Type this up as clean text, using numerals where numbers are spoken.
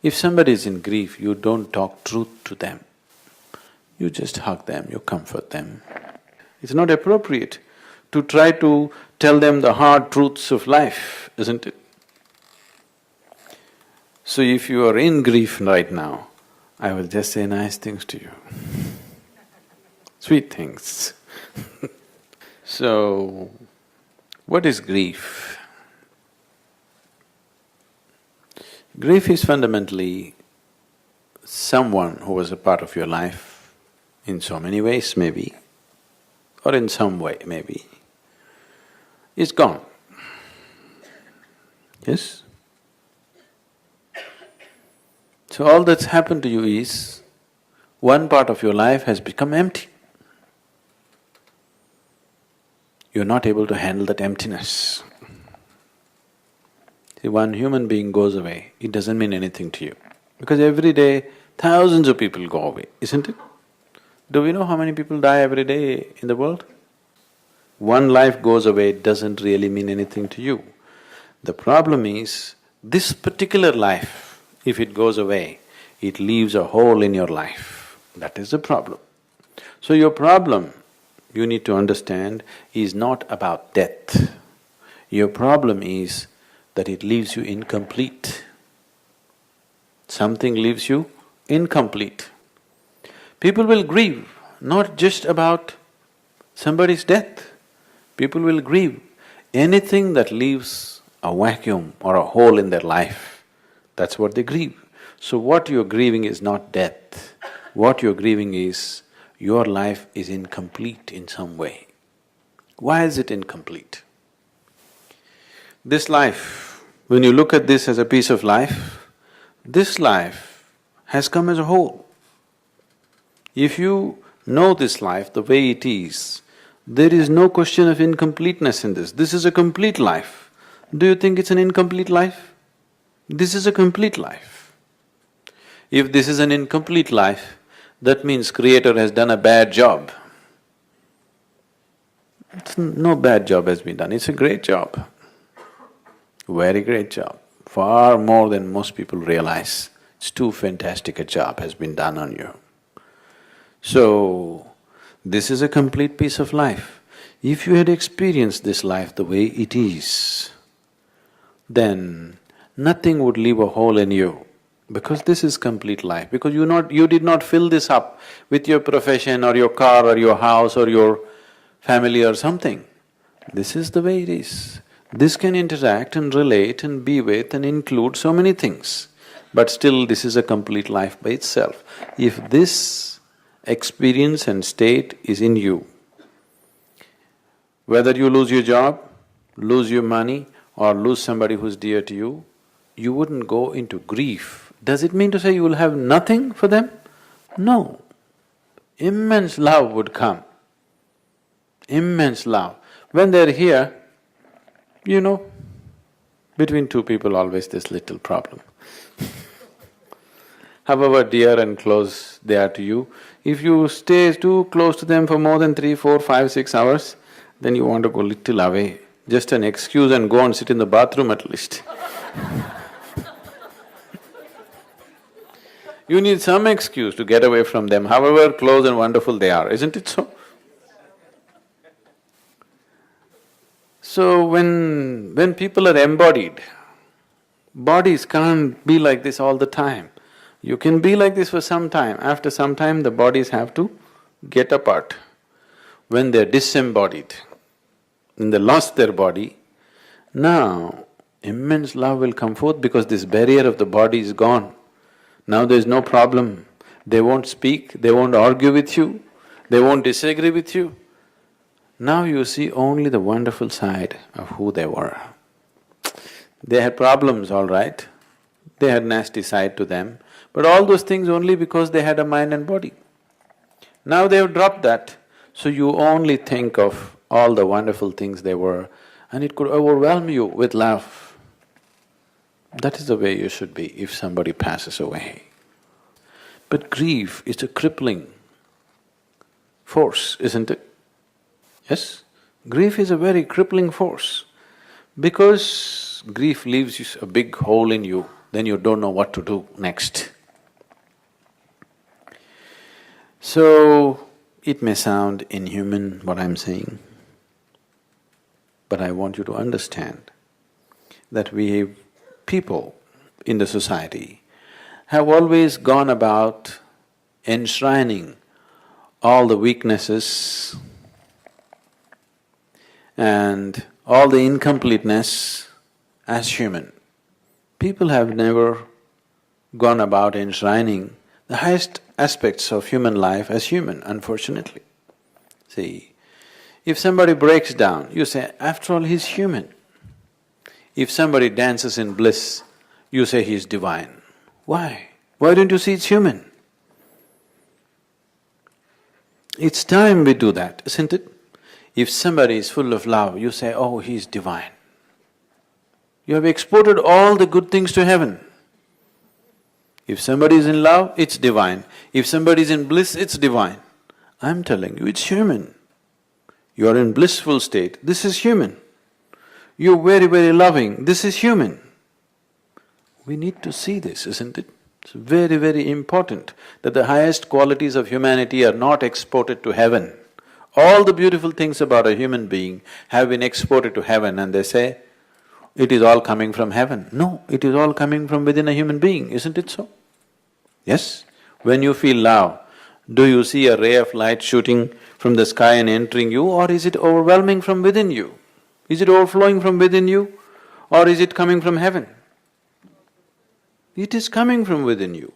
If somebody is in grief, you don't talk truth to them. You just hug them, you comfort them. It's not appropriate to try to tell them the hard truths of life, isn't it? So if you are in grief right now, I will just say nice things to you, sweet things. So, what is grief? Grief is fundamentally someone who was a part of your life in so many ways maybe, or in some way maybe, is gone. Yes? So all that's happened to you is, one part of your life has become empty. You're not able to handle that emptiness. See, one human being goes away, it doesn't mean anything to you. Because every day, thousands of people go away, isn't it? Do we know how many people die every day in the world? One life goes away doesn't really mean anything to you. The problem is, this particular life, if it goes away, it leaves a hole in your life. That is the problem. So your problem, you need to understand, is not about death. Your problem is that it leaves you incomplete. Something leaves you incomplete. People will grieve not just about somebody's death, people will grieve anything that leaves a vacuum or a hole in their life, that's what they grieve. So what you're grieving is not death, what you're grieving is your life is incomplete in some way. Why is it incomplete? This life, when you look at this as a piece of life, this life has come as a whole. If you know this life the way it is, there is no question of incompleteness in this. This is a complete life. Do you think it's an incomplete life? This is a complete life. If this is an incomplete life, that means Creator has done a bad job. No bad job has been done, it's a great job. Very great job, far more than most people realize. It's too fantastic a job has been done on you. So, this is a complete piece of life. If you had experienced this life the way it is, then nothing would leave a hole in you, because this is complete life, because you did not fill this up with your profession or your car or your house or your family or something. This is the way it is. This can interact and relate and be with and include so many things, but still this is a complete life by itself. If this experience and state is in you, whether you lose your job, lose your money or lose somebody who's dear to you, you wouldn't go into grief. Does it mean to say you will have nothing for them? No. Immense love would come, immense love. When they're here, you know, between two people always this little problem. However dear and close they are to you, if you stay too close to them for more than 3, 4, 5, 6 hours, then you want to go little away, just an excuse and go and sit in the bathroom at least. You need some excuse to get away from them, however close and wonderful they are, isn't it so? So when people are embodied, bodies can't be like this all the time. You can be like this for some time, after some time the bodies have to get apart. When they're disembodied, when they lost their body, now immense love will come forth because this barrier of the body is gone. Now there's no problem. They won't speak, they won't argue with you, they won't disagree with you. Now you see only the wonderful side of who they were. They had problems, all right, they had nasty side to them, but all those things only because they had a mind and body. Now they have dropped that, so you only think of all the wonderful things they were and it could overwhelm you with love. That is the way you should be if somebody passes away. But grief is a crippling force, isn't it? Yes? Grief is a very crippling force because grief leaves you a big hole in you then you don't know what to do next. So, it may sound inhuman what I'm saying, but I want you to understand that we people in the society have always gone about enshrining all the weaknesses and all the incompleteness as human. People have never gone about enshrining the highest aspects of human life as human, unfortunately. See, if somebody breaks down, you say, after all, he's human. If somebody dances in bliss, you say he's divine. Why? Why don't you see it's human? It's time we do that, isn't it? If somebody is full of love, you say, oh, he's divine. You have exported all the good things to heaven. If somebody is in love, it's divine. If somebody is in bliss, it's divine. I'm telling you, it's human. You are in blissful state, this is human. You're very, very loving, this is human. We need to see this, isn't it? It's very, very important that the highest qualities of humanity are not exported to heaven. All the beautiful things about a human being have been exported to heaven and they say, it is all coming from heaven. No, it is all coming from within a human being, isn't it so? Yes? When you feel love, do you see a ray of light shooting from the sky and entering you, or is it overwhelming from within you? Is it overflowing from within you, or is it coming from heaven? It is coming from within you.